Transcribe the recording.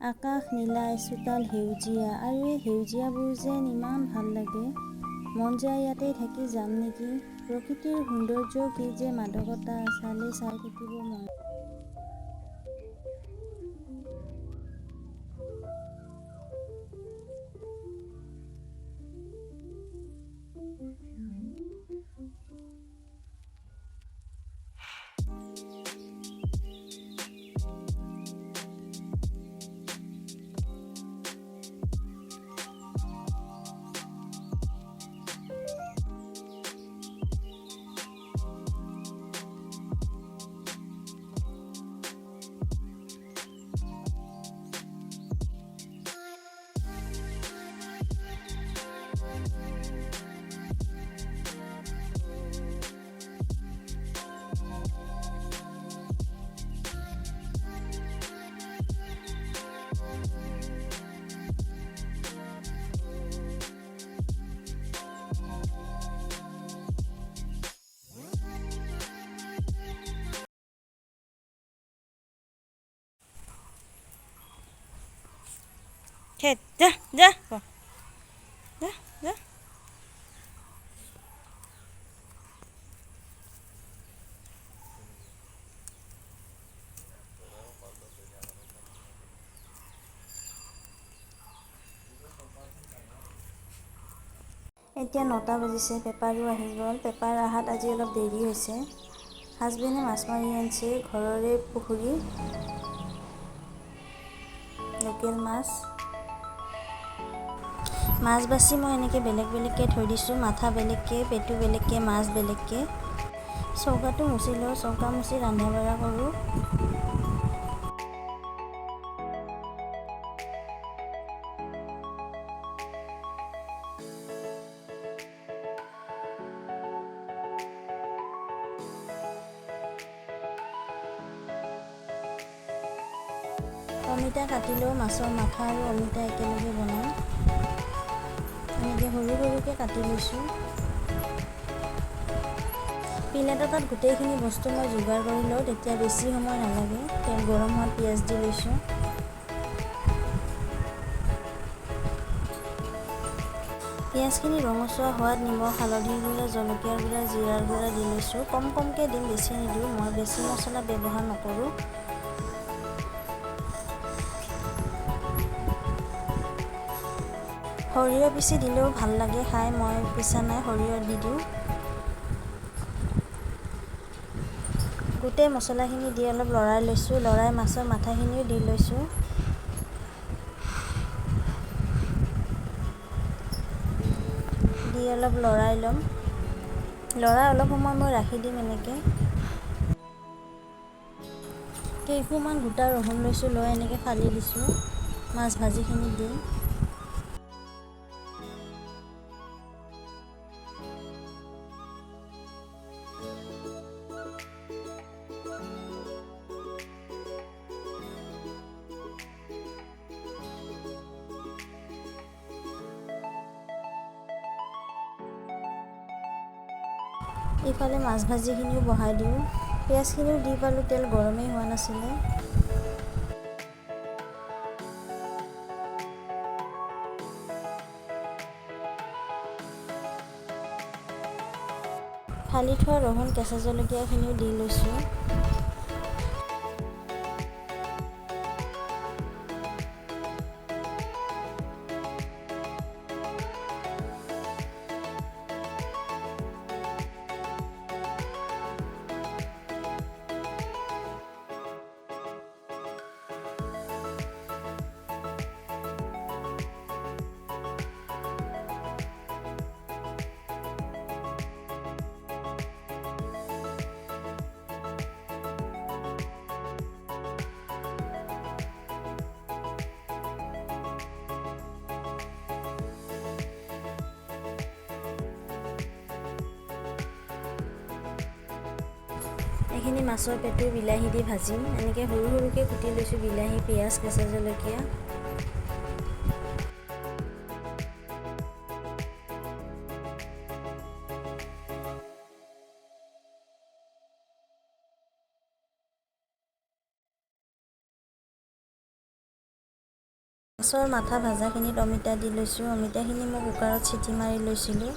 আকাশ নীলা, চোতাল সেউজীয়া, আৰু এই সেউজীয়াবোৰ যেন ইমান ভাল লাগে। মন যায় ইয়াতে থাকি যাম নেকি। প্ৰকৃতিৰ সৌন্দৰ্য কি যে মাদকতা, চাই থাকিব মন। যা যা যা যা। এতিয়া 9টা বাজিছে, পেপাৰো আহি গ'ল। পেপাৰ অহাত আজি অলপ দেৰি হৈছে। হাজবেণ্ডে মাছ মাৰি আনিছে, ঘৰৰে পুখুৰী, লোকেল মাছ। মাছ বাছি মই এনেকৈ বেলেগকৈ থৈ দিছোঁ। মাথা বেলেগকৈ, পেটু বেলেগকৈ, মাছ বেলেগকৈ। চৌকাটো মুচি লওঁ, চৌকা মুচি ৰন্ধা বঢ়া কৰোঁ। অমিতা কাটিলেও মাছৰ মাথা আৰু অমিতা একেলগে বনাওঁ। এনেকৈ সৰু সৰুকৈ কাটি লৈছোঁ। প্লেট এটাত গোটেইখিনি বস্তু মই যোগাৰ কৰি লওঁ, তেতিয়া বেছি সময় নালাগে। তেল গৰম হোৱাত পিঁয়াজ দি লৈছোঁ। পিঁয়াজখিনি ৰঙচুৱা হোৱাত নিমখ, হালধিৰ গুড়া, জলকীয়াৰ গুড়া, জিৰাৰ গুড়া দি লৈছোঁ। কমকৈ দিম, বেছি নিদিওঁ। মই বেছি মছলা ব্যৱহাৰ নকৰোঁ। সৰিয়হ পিচি দিলেও ভাল লাগে খাই, মই পিছা নাই, সৰিয়হ দি দিওঁ। গোটেই মছলাখিনি দি অলপ লৰাই লৈছোঁ। লৰাই মাছৰ মাথাখিনিও দি লৈছোঁ। দি অলপ লৰাই ল'ম। লৰাই অলপ সময় মই ৰাখি দিম এনেকৈ। কেইফুলমান গোটা ৰহুন লৈছোঁ, লৈ এনেকৈ ফালি দিছোঁ মাছ ভাজিখিনি দি। এইফালে মাছ ভাজিখিনিও বহাই দিওঁ। পিঁয়াজখিনিও দি পালোঁ, তেল গৰমেই হোৱা নাছিলে। ফালি থোৱা ৰহুন, কেঁচা জলকীয়াখিনিও দি লৈছোঁ। এইখিনি মাছৰ পেটু বিলাহী দি ভাজিম। এনেকৈ সৰু সৰুকৈ কুটি লৈছোঁ বিলাহী, পিঁয়াজ, কেঁচা জলকীয়া। মাছৰ মাথা ভাজাখিনিত অমিতা দি লৈছোঁ। অমিতাখিনি মই কুকাৰত চিটি মাৰি লৈছিলোঁ।